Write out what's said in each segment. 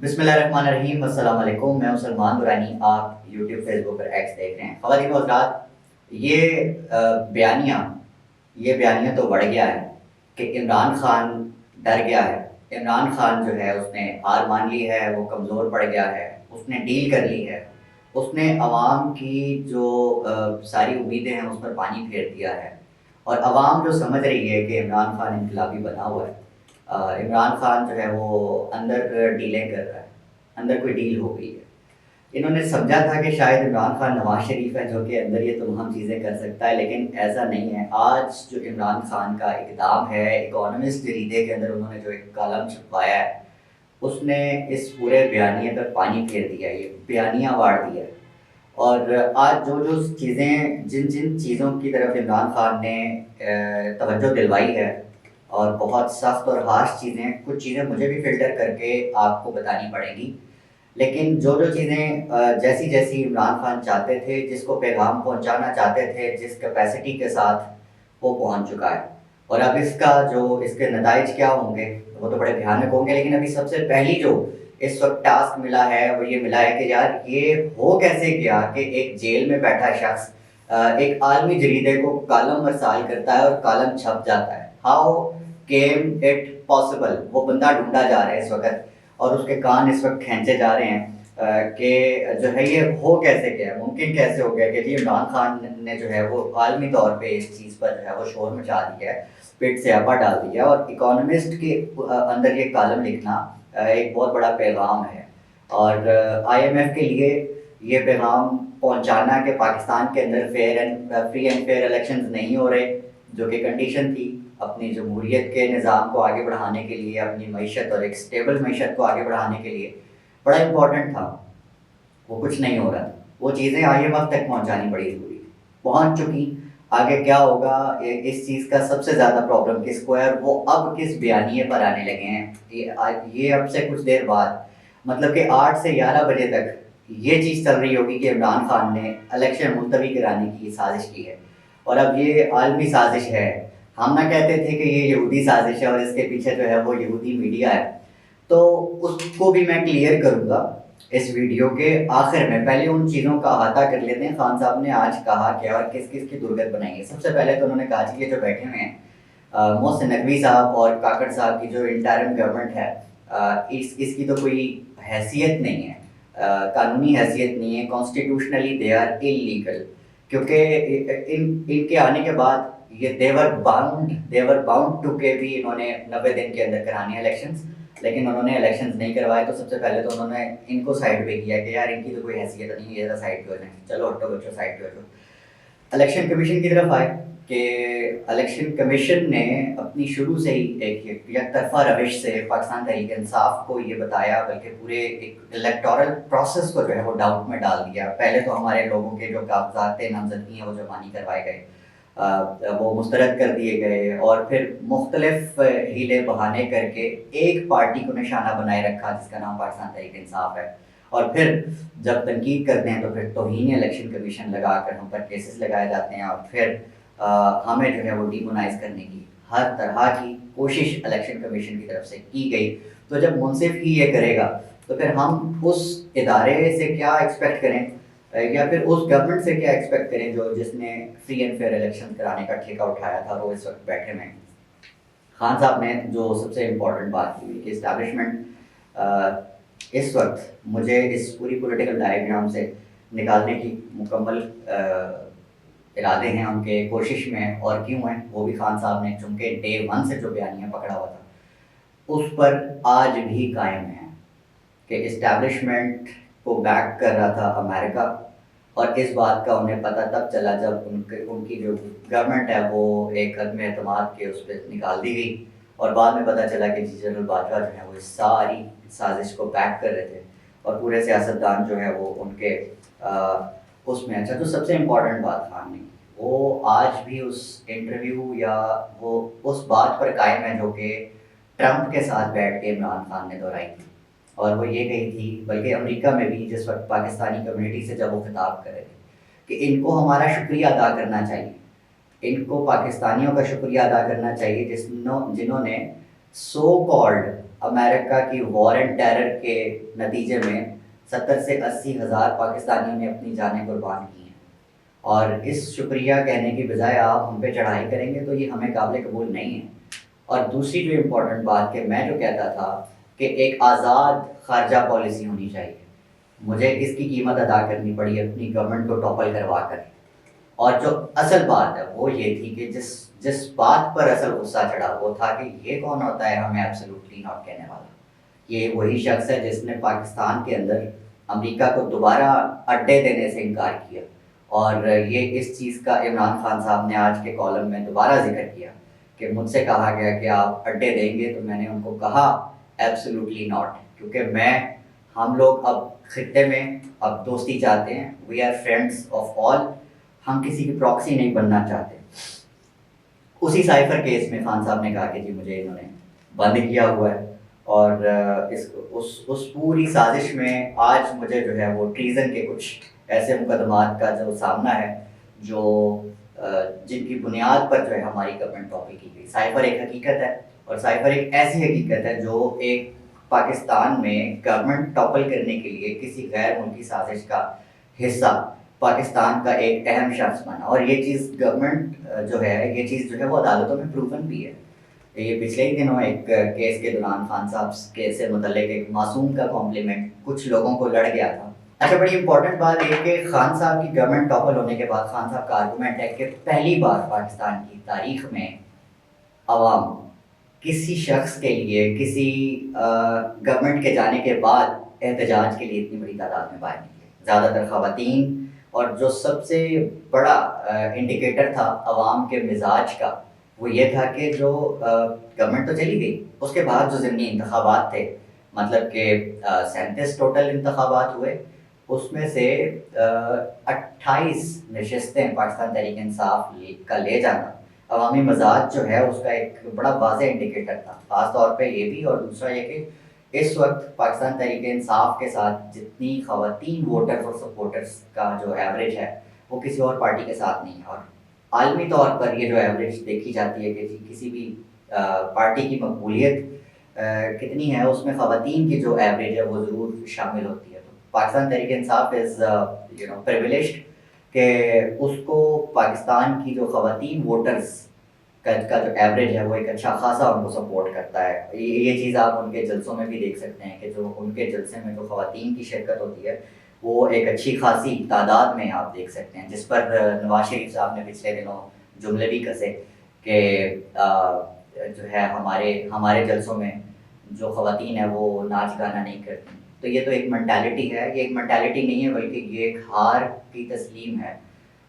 بسم اللہ الرحمن الرحیم، السلام علیکم۔ میں ہوں سلمان دورانی، آپ یوٹیوب فیس بک پر ایکس دیکھ رہے ہیں۔ خواتین و حضرات، یہ بیانیہ تو بڑھ گیا ہے کہ عمران خان ڈر گیا ہے۔ عمران خان جو ہے اس نے ہار مان لی ہے، وہ کمزور پڑ گیا ہے، اس نے ڈیل کر لی ہے، اس نے عوام کی جو ساری امیدیں ہیں اس پر پانی پھیر دیا ہے، اور عوام جو سمجھ رہی ہے کہ عمران خان انقلابی بنا ہوا ہے، عمران خان جو ہے وہ اندر ڈیلیں کر رہا ہے، اندر کوئی ڈیل ہو گئی ہے۔ انہوں نے سمجھا تھا کہ شاید عمران خان نواز شریف ہے جو کہ اندر یہ تمام چیزیں کر سکتا ہے، لیکن ایسا نہیں ہے۔ آج جو عمران خان کا اقدام ہے، اکانومسٹ جریدے کے اندر انہوں نے جو ایک کالم چھپوایا ہے، اس نے اس پورے بیانیے پر پانی پھیر دیا ہے، یہ بیانیہ واڑ دیا ہے۔ اور آج جو چیزیں جن چیزوں کی طرف عمران خان نے توجہ دلوائی ہے، اور بہت سخت اور ہارش چیزیں، کچھ چیزیں مجھے بھی فلٹر کر کے آپ کو بتانی پڑیں گی، لیکن جو چیزیں جیسی عمران خان چاہتے تھے، جس کو پیغام پہنچانا چاہتے تھے، جس کیپیسٹی کے ساتھ وہ پہنچ چکا ہے۔ اور اب اس کے نتائج کیا ہوں گے وہ تو بڑے بھیانک ہوں گے، لیکن ابھی سب سے پہلی جو اس وقت ٹاسک ملا ہے وہ یہ ملا ہے کہ یار یہ ہو کیسے گیا کہ ایک جیل میں بیٹھا شخص ایک عالمی جریدے کو کالم ارسال کرتا ہے اور کالم چھپ جاتا ہے۔ How came it possible? وہ بندہ ڈھونڈا جا رہا ہے اس وقت، اور اس کے کان اس وقت کھینچے جا رہے ہیں کہ جو ہے یہ ہو کیسے گیا، ممکن کیسے ہو گیا کہ جی عمران خان نے جو ہے وہ عالمی طور پہ اس چیز پر جو ہے وہ شور مچا دیا ہے، پیٹ سے آپا ڈال دیا، اور اکانومسٹ کے اندر یہ کالم لکھنا ایک بہت بڑا پیغام ہے، اور آئی ایم ایف کے لیے یہ پیغام پہنچانا کہ پاکستان کے اندر فری اینڈ فیئر الیکشنز نہیں ہو رہے، جو کہ کنڈیشن تھی اپنی جمہوریت کے نظام کو آگے بڑھانے کے لیے، اپنی معیشت اور ایک سٹیبل معیشت کو آگے بڑھانے کے لیے بڑا امپورٹنٹ تھا، وہ کچھ نہیں ہو رہا تھا۔ وہ چیزیں آئی ایم ایف تک پہنچانی بڑی ضروری تھی، پہنچ چکی۔ آگے کیا ہوگا، اس چیز کا سب سے زیادہ پرابلم کس کو ہے، وہ اب کس بیانیے پر آنے لگے ہیں۔ یہ اب سے کچھ دیر بعد، مطلب کہ 8 سے 11 بجے تک یہ چیز چل رہی ہوگی کہ عمران خان نے الیکشن ملتوی کرانے کی سازش کی ہے، اور اب یہ عالمی سازش ہے۔ ہم نہ کہتے تھے کہ یہ یہودی سازش ہے اور اس کے پیچھے جو ہے وہ یہودی میڈیا ہے، تو اس کو بھی میں کلیئر کروں گا اس ویڈیو کے آخر میں۔ پہلے ان چیزوں کا احاطہ کر لیتے ہیں، خان صاحب نے آج کہا کیا اور کس کس کی درگت بنائی ہے۔ سب سے پہلے تو انہوں نے کہا کہ یہ جو بیٹھے ہوئے ہیں محسن نقوی صاحب اور کاکڑ صاحب کی جو انٹرم گورنمنٹ ہے، اس کی تو کوئی حیثیت نہیں ہے، قانونی حیثیت نہیں ہے، کانسٹیٹیوشنلی دے آر انلیگل، کیونکہ ان کے آنے کے بعد یہ دیور باؤنڈ ٹو کے بھی انہوں نے 90 دن کے اندر کرانے ہیں الیکشنز، لیکن انہوں نے الیکشنز نہیں کروائے۔ تو سب سے پہلے تو انہوں نے ان کو سائڈ پہ کیا کہ یار ان کی تو کوئی حیثیت نہیں ہے، یہ سائڈ پہ ہو جائیں، چلو ہٹو بچو سائڈ پہ ہو جاؤ۔ الیکشن کمیشن کی طرف آئے کہ الیکشن کمیشن نے اپنی شروع سے ہی ایک یک طرفہ روش سے پاکستان تحریک انصاف کو یہ بتایا، بلکہ پورے ایک الیکٹورل پروسیس کو جو ہے وہ ڈاؤٹ میں ڈال دیا۔ پہلے تو ہمارے لوگوں کے جو کاغذات نامزدگی ہیں وہ جمع نہیں کروائے گئے، وہ مسترد کر دیے گئے، اور پھر مختلف ہیلے بہانے کر کے ایک پارٹی کو نشانہ بنائے رکھا جس کا نام پاکستان تحریک انصاف ہے، اور پھر جب تنقید کرتے ہیں تو پھر توہین الیکشن کمیشن لگا کر ہم پر کیسز لگائے جاتے ہیں، اور پھر ہمیں جو ہے وہ ڈیمونائز کرنے کی ہر طرح کی کوشش الیکشن کمیشن کی طرف سے کی گئی۔ تو جب منصف ہی یہ کرے گا تو پھر ہم اس ادارے سے کیا ایکسپیکٹ کریں، یا پھر اس گورنمنٹ سے کیا ایکسپیکٹ کریں جس نے فری اینڈ فیئر الیکشن کرانے کا ٹھیکہ اٹھایا تھا، وہ اس وقت بیٹھے ہوئے ہیں۔ خان صاحب نے جو سب سے امپورٹنٹ بات کی کہ اسٹیبلشمنٹ اس وقت مجھے اس پوری پولیٹیکل ڈائیگرام سے نکالنے کی مکمل ارادے ہیں ان کے، کوشش میں، اور کیوں ہیں وہ بھی خان صاحب نے چونکہ ڈے 1 سے جو بیانیہ پکڑا ہوا تھا اس پر آج بھی قائم ہیں کہ اسٹیبلشمنٹ کو بیک کر رہا تھا امریکہ، اور اس بات کا انہیں پتہ تب چلا جب ان کی جو گورنمنٹ ہے وہ ایک عدم اعتماد کے اس پہ نکال دی گئی، اور بعد میں پتہ چلا کہ جنرل باجوہ جو ہے وہ اس ساری سازش کو بیک کر رہے تھے، اور پورے سیاستدان جو ہے وہ ان کے اس میں۔ اچھا، جو سب سے امپورٹنٹ بات خان نے وہ آج بھی اس انٹرویو یا وہ اس بات پر قائم ہے جو کہ ٹرمپ کے ساتھ بیٹھ کے عمران خان نے دہرائی تھی، اور وہ یہ کہی تھی، بلکہ امریکہ میں بھی جس وقت پاکستانی کمیونٹی سے جب وہ خطاب کرے تھے کہ ان کو ہمارا شکریہ ادا کرنا چاہیے، ان کو پاکستانیوں کا شکریہ ادا کرنا چاہیے جنہوں نے سو کالڈ امریکہ کی وار اینڈ ٹیرر کے نتیجے میں 70 سے 80 ہزار پاکستانیوں نے اپنی جانیں قربان کی ہیں، اور اس شکریہ کہنے کی بجائے آپ ہم پہ چڑھائی کریں گے تو یہ ہمیں قابل قبول نہیں ہے۔ اور دوسری جو امپورٹنٹ بات کہ میں جو کہتا تھا کہ ایک آزاد خارجہ پالیسی ہونی چاہیے، مجھے اس کی قیمت ادا کرنی پڑی اپنی گورنمنٹ کو ٹاپل کروا کر، اور جو اصل بات ہے وہ یہ تھی کہ جس بات پر اصل غصہ چڑھا وہ تھا کہ یہ کون ہوتا ہے ہمیں ایبسولوٹلی ناٹ کہنے والا۔ یہ وہی شخص ہے جس نے پاکستان کے اندر امریکہ کو دوبارہ اڈے دینے سے انکار کیا، اور یہ اس چیز کا عمران خان صاحب نے آج کے کالم میں دوبارہ ذکر کیا کہ مجھ سے کہا گیا کہ آپ اڈے دیں گے، تو میں نے ان کو کہا ایبسولوٹلی ناٹ، کیونکہ ہم لوگ اب خطے میں اب دوستی چاہتے ہیں، we are friends of all, ہم کسی کی پراکسی نہیں بننا چاہتے۔ اسی سائفر کیس میں خان صاحب نے کہا کہ جی مجھے انہوں نے بند کیا ہوا ہے، اور اس پوری سازش میں آج مجھے جو ہے وہ ٹریزن کے کچھ ایسے مقدمات کا جو سامنا ہے جو جن کی بنیاد پر جو ہے ہماری گورنمنٹ ٹاپل کی گئی۔ سائفر ایک حقیقت ہے، اور سائفر ایک ایسی حقیقت ہے جو ایک پاکستان میں گورنمنٹ ٹاپل کرنے کے لیے کسی غیر ملکی سازش کا حصہ پاکستان کا ایک اہم شخص بنا، اور یہ چیز گورنمنٹ جو ہے وہ عدالتوں میں پروون بھی ہے۔ یہ پچھلے ہی دنوں ایک کیس کے دوران خان صاحب کیس سے متعلق ایک معصوم کا کمپلیمنٹ کچھ لوگوں کو لڑ گیا تھا۔ اچھا، بڑی امپورٹنٹ بات یہ کہ خان صاحب کی گورنمنٹ ٹاپل ہونے کے بعد خان صاحب کا آرگومنٹ ہے کہ پہلی بار پاکستان کی تاریخ میں عوام کسی شخص کے لیے کسی گورنمنٹ کے جانے کے بعد احتجاج کے لیے اتنی بڑی تعداد میں باہر نکلے، زیادہ تر خواتین، اور جو سب سے بڑا انڈیکیٹر تھا عوام کے مزاج کا وہ یہ تھا کہ جو گورنمنٹ تو چلی گئی، اس کے بعد جو ضمنی انتخابات تھے، مطلب کہ 37 ٹوٹل انتخابات ہوئے، اس میں سے 28 نشستیں پاکستان تحریک انصاف کا لے جانا عوامی مزاج جو ہے اس کا ایک بڑا واضح انڈیکیٹر تھا۔ خاص طور پہ یہ بھی، اور دوسرا یہ کہ اس وقت پاکستان تحریک انصاف کے ساتھ جتنی خواتین ووٹرز اور سپورٹرز کا جو ایوریج ہے وہ کسی اور پارٹی کے ساتھ نہیں ہے، اور عالمی طور پر یہ جو ایوریج دیکھی جاتی ہے کہ کسی بھی پارٹی کی مقبولیت کتنی ہے، اس میں خواتین کی جو ایوریج ہے وہ ضرور شامل ہوتی ہے۔ تو پاکستان تحریک انصاف از پریویلیجڈ کہ اس کو پاکستان کی جو خواتین ووٹرز کا جو ایوریج ہے وہ ایک اچھا خاصا ان کو سپورٹ کرتا ہے۔ یہ چیز آپ ان کے جلسوں میں بھی دیکھ سکتے ہیں کہ جو ان کے جلسے میں جو خواتین کی شرکت ہوتی ہے وہ ایک اچھی خاصی تعداد میں آپ دیکھ سکتے ہیں، جس پر نواز شریف صاحب نے پچھلے دنوں جملے بھی کسے کہ جو ہے ہمارے جلسوں میں جو خواتین ہیں وہ ناچ گانا نہیں کرتی۔ تو یہ تو ایک مینٹالٹی ہے، یہ ایک مینٹالٹی نہیں ہے بلکہ یہ ایک ہار کی تسلیم ہے۔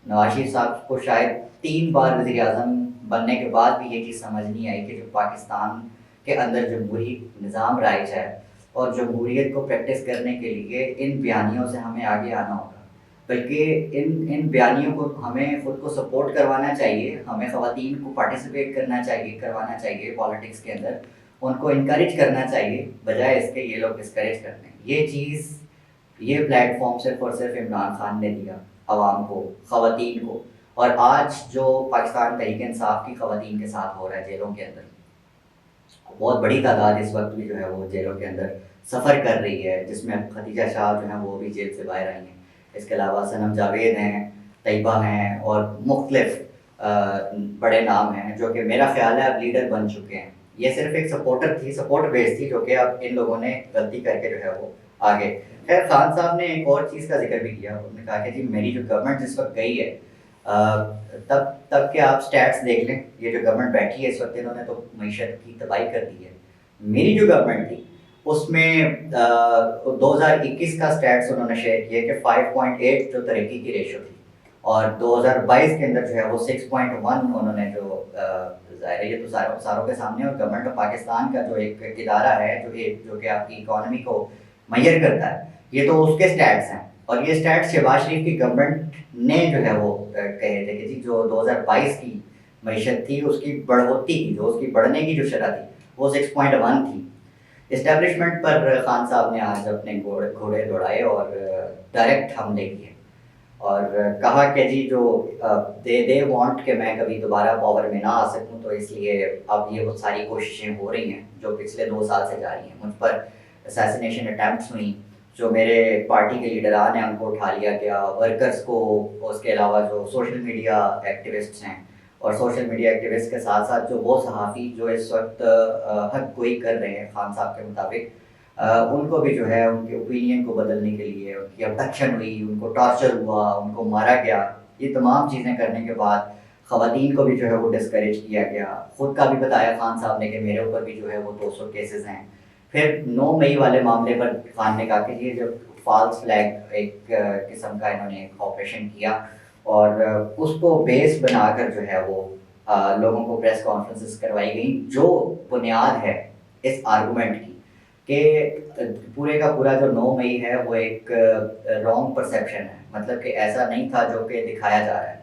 نواز شریف صاحب کو شاید 3 بار وزیر اعظم بننے کے بعد بھی یہ چیز سمجھ نہیں آئی کہ جو پاکستان کے اندر جمہوری نظام رائج ہے اور جمہوریت کو پریکٹس کرنے کے لیے ان بیانیوں سے ہمیں آگے آنا ہوگا، بلکہ ان بیانیوں کو ہمیں خود کو سپورٹ کروانا چاہیے، ہمیں خواتین کو پارٹیسپیٹ کروانا چاہیے پالیٹکس کے اندر، ان کو انکریج کرنا چاہیے، بجائے اس کے یہ لوگ ڈسکریج کرتے ہیں۔ یہ پلیٹ فارم صرف اور صرف عمران خان نے دیا عوام کو، خواتین کو، اور آج جو پاکستان تحریک انصاف کی خواتین کے ساتھ ہو رہا ہے جیلوں کے اندر، بہت بڑی تعداد اس وقت بھی جو ہے وہ جیلوں کے اندر سفر کر رہی ہے، جس میں خدیجہ شاہ جو ہیں وہ بھی جیل سے باہر آئی ہیں، اس کے علاوہ صنم جاوید ہیں، طیبہ ہیں، اور مختلف بڑے نام ہیں جو کہ میرا خیال ہے اب لیڈر بن چکے ہیں۔ یہ صرف ایک سپورٹ بیس تھی جو کہ اب ان لوگوں نے غلطی کر کے جو ہے وہ آگے۔ خیر، خان صاحب نے ایک اور چیز کا ذکر بھی کیا، انہوں نے کہا کہ جی میری جو گورنمنٹ جس وقت گئی ہے تب کہ آپ سٹیٹس دیکھ لیں، یہ جو گورنمنٹ بیٹھی ہے اس وقت انہوں نے تو معیشت کی تباہی کر دی ہے۔ میری جو گورنمنٹ تھی اس میں 2021 کا سٹیٹس انہوں نے شیئر کیا کہ 5.8 جو ترقی کی ریشو تھی، اور 2022 کے اندر جو ہے وہ 6.1 انہوں نے جو ظاہر ہے یہ تو ساروں کے سامنے، اور گورنمنٹ آف پاکستان کا جو ایک ادارہ ہے جو کہ آپ کی اکانومی کو میئر کرتا ہے، یہ تو اس کے سٹیٹس ہیں، اور یہ سٹیٹس شہباز شریف کی گورنمنٹ نے جو ہے وہ کہے تھے کہ جی جو 2022 کی معیشت تھی اس کی بڑھوتی کی جو اس کی بڑھنے کی جو شرح تھی وہ 6.1 تھی۔ اسٹیبلشمنٹ پر خان صاحب نے آج اپنے گھوڑے دوڑائے اور ڈائریکٹ حملے کیے، اور کہا کہ جی جو دے وانٹ کہ میں کبھی دوبارہ پاور میں نہ آ سکوں، تو اس لیے اب یہ وہ ساری کوششیں ہو رہی ہیں جو پچھلے 2 سال سے جاری ہیں. مجھ پر اسیسینیشن اٹیمپٹس ہوئیں، جو میرے پارٹی کے لیڈران ہیں ان کو اٹھا لیا گیا، ورکرز کو، اس کے علاوہ جو سوشل میڈیا ایکٹیوسٹس ہیں، اور سوشل میڈیا ایکٹیوسٹ کے ساتھ ساتھ جو وہ صحافی جو اس وقت حق گوئی کر رہے ہیں خان صاحب کے مطابق، ان کو بھی جو ہے ان کے اوپینین کو بدلنے کے لیے ان کی ابڈکشن ہوئی، ان کو ٹارچر ہوا، ان کو مارا گیا. یہ تمام چیزیں کرنے کے بعد خواتین کو بھی جو ہے وہ ڈسکریج کیا گیا. خود کا بھی بتایا خان صاحب نے کہ میرے اوپر بھی جو ہے وہ 200 کیسز ہیں. پھر 9 مئی والے معاملے پر خان نے کہا کہ یہ جو فالس فلیگ ایک قسم کا انہوں نے ایک آپریشن کیا، اور اس کو بیس بنا کر جو ہے وہ لوگوں کو پریس کانفرنسز کروائی گئیں، جو بنیاد ہے اس آرگومنٹ کی کہ پورے کا پورا جو 9 مئی ہے وہ ایک رانگ پرسیپشن ہے، مطلب کہ ایسا نہیں تھا جو کہ دکھایا جا رہا ہے.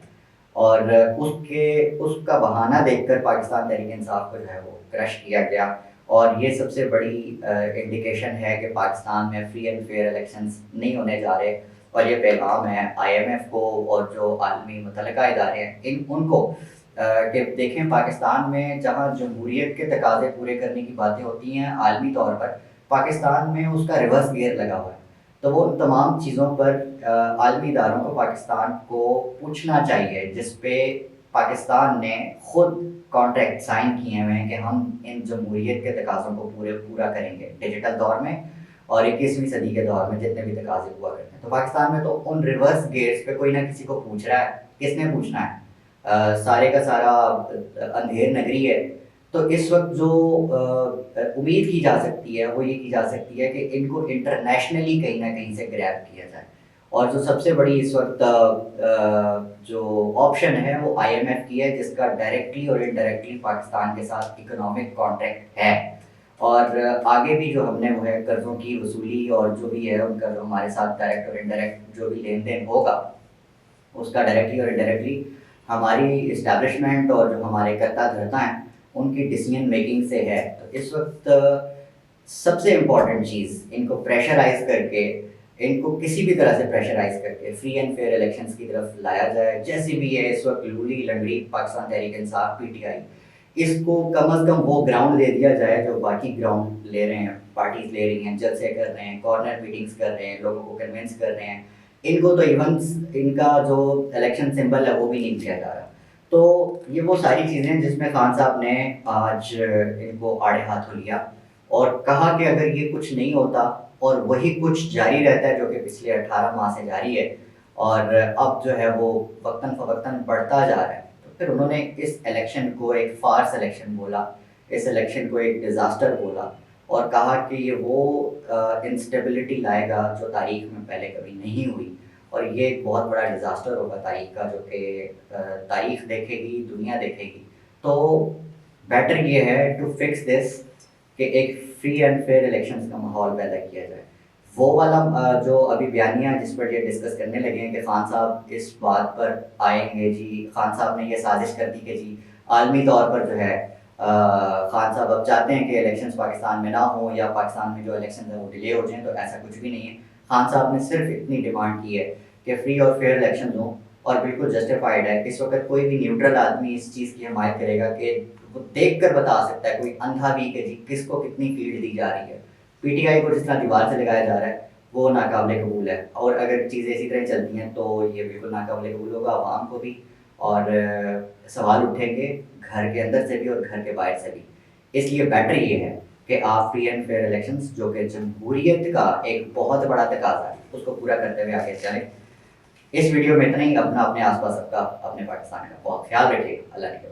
اور اس کا بہانہ دیکھ کر پاکستان تحریک انصاف کو جو ہے وہ کرش کیا گیا. اور یہ سب سے بڑی انڈیکیشن ہے کہ پاکستان میں فری اینڈ فیئر الیکشنز نہیں ہونے جا رہے. اور یہ پیغام ہے IMF کو اور جو عالمی متعلقہ ادارے ہیں ان کو کہ دیکھیں پاکستان میں جہاں جمہوریت کے تقاضے پورے کرنے کی باتیں ہوتی ہیں عالمی طور پر، پاکستان میں اس کا ریورس گیئر لگا ہوا ہے. تو وہ ان تمام چیزوں پر عالمی اداروں کو پاکستان کو پوچھنا چاہیے، جس پہ پاکستان نے خود کانٹریکٹ سائن کیے ہوئے ہیں کہ ہم ان جمہوریت کے تقاضوں کو پورا کریں گے ڈیجیٹل دور میں اور 21ویں صدی کے دور میں جتنے بھی تقاضے ہوا کرتے ہیں. تو پاکستان میں تو ان ریورس گیئرس پہ کوئی نہ کسی کو پوچھ رہا ہے. کس نے پوچھنا ہے؟ سارے کا سارا اندھیر نگری ہے. تو اس وقت جو امید کی جا سکتی ہے وہ یہ کی جا سکتی ہے کہ ان کو انٹرنیشنلی کہیں نہ کہیں سے گریب کیا جائے. اور جو سب سے بڑی اس وقت جو آپشن ہے وہ IMF کی ہے، جس کا ڈائریکٹلی اور انڈائریکٹلی پاکستان کے ساتھ اکنامک کانٹریکٹ ہے. اور آگے بھی جو ہم نے وہ ہے قرضوں کی وصولی اور جو بھی ہے ان کا جو ہمارے ساتھ ڈائریکٹ اور انڈائریکٹ جو بھی لین دین ہوگا، اس کا ڈائریکٹلی اور انڈائریکٹلی ہماری اسٹیبلشمنٹ اور جو ہمارے کرتا دھرتا ہیں ان کی ڈیسیجن میکنگ سے ہے. تو اس وقت سب سے امپورٹنٹ چیز ان کو پریشرائز کر کے، ان کو کسی بھی طرح سے پریشرائز کر کے فری اینڈ فیئر الیکشنز کی طرف لایا جائے. جیسی بھی ہے اس وقت لولی لنگڑی پاکستان تحریک انصاف PTI، اس کو کم از کم وہ گراؤنڈ دے دیا جائے جو باقی گراؤنڈ لے رہے ہیں، پارٹیز لے رہی ہیں، جلسے کر رہے ہیں، کارنر میٹنگز کر رہے ہیں، لوگوں کو کنونس کر رہے ہیں. ان کو تو ایون ان کا جو الیکشن سمبل ہے وہ بھی نہیں دیا جا رہا. تو یہ وہ ساری چیزیں جس میں خان صاحب نے آج ان کو آڑے ہاتھوں لیا اور کہا کہ اگر یہ کچھ نہیں ہوتا اور وہی کچھ جاری رہتا ہے جو کہ پچھلے 18 ماہ سے جاری ہے اور اب جو ہے وہ وقتاً فوقتاً بڑھتا جا رہا ہے، تو پھر انہوں نے اس الیکشن کو ایک فارس الیکشن بولا، اس الیکشن کو ایک ڈیزاسٹر بولا اور کہا کہ یہ وہ انسٹیبلٹی لائے گا جو تاریخ میں پہلے کبھی نہیں ہوئی. اور یہ ایک بہت بڑا ڈیزاسٹر ہوگا تاریخ کا، جو کہ تاریخ دیکھے گی، دنیا دیکھے گی. تو بیٹر یہ ہے ٹو فکس دس کہ ایک فری اینڈ فیئر الیکشنز کا ماحول پیدا کیا جائے. وہ والا جو ابھی بیانیہ جس پر یہ ڈسکس کرنے لگے ہیں کہ خان صاحب اس بات پر آئیں گے، جی خان صاحب نے یہ سازش کر دی کہ جی عالمی طور پر جو ہے خان صاحب اب چاہتے ہیں کہ الیکشنز پاکستان میں نہ ہوں یا پاکستان میں جو الیکشنز ہیں وہ ڈیلے ہو جائیں. تو ایسا کچھ بھی نہیں ہے. خان صاحب نے صرف اتنی ڈیمانڈ کی ہے کہ فری اور فیئر الیکشنز ہوں اور بالکل جسٹیفائڈ ہے. اس وقت کوئی بھی نیوٹرل آدمی اس چیز کی حمایت کرے گا کہ وہ دیکھ کر بتا سکتا ہے، کوئی اندھا بھی، کہ جی کس کو کتنی فیلڈ دی جا رہی ہے. PTI کو جس طرح دیوار سے لگایا جا رہا ہے وہ ناقابل قبول ہے. اور اگر چیزیں اسی طرح چلتی ہیں تو یہ بالکل ناقابل قبول ہوگا عوام کو بھی، اور سوال اٹھیں گے گھر کے اندر سے بھی اور گھر کے باہر سے بھی. اس لیے بیٹر یہ ہے کہ آپ فری اینڈ فیئر الیکشنز جو کہ جمہوریت کا ایک بہت بڑا تقاضا ہے اس کو پورا کرتے ہوئے آگے چلیں. اس ویڈیو میں اتنا ہی. اپنے آس پاس سب کا، اپنے پاکستان کا بہت خیال رکھیے. اللہ نے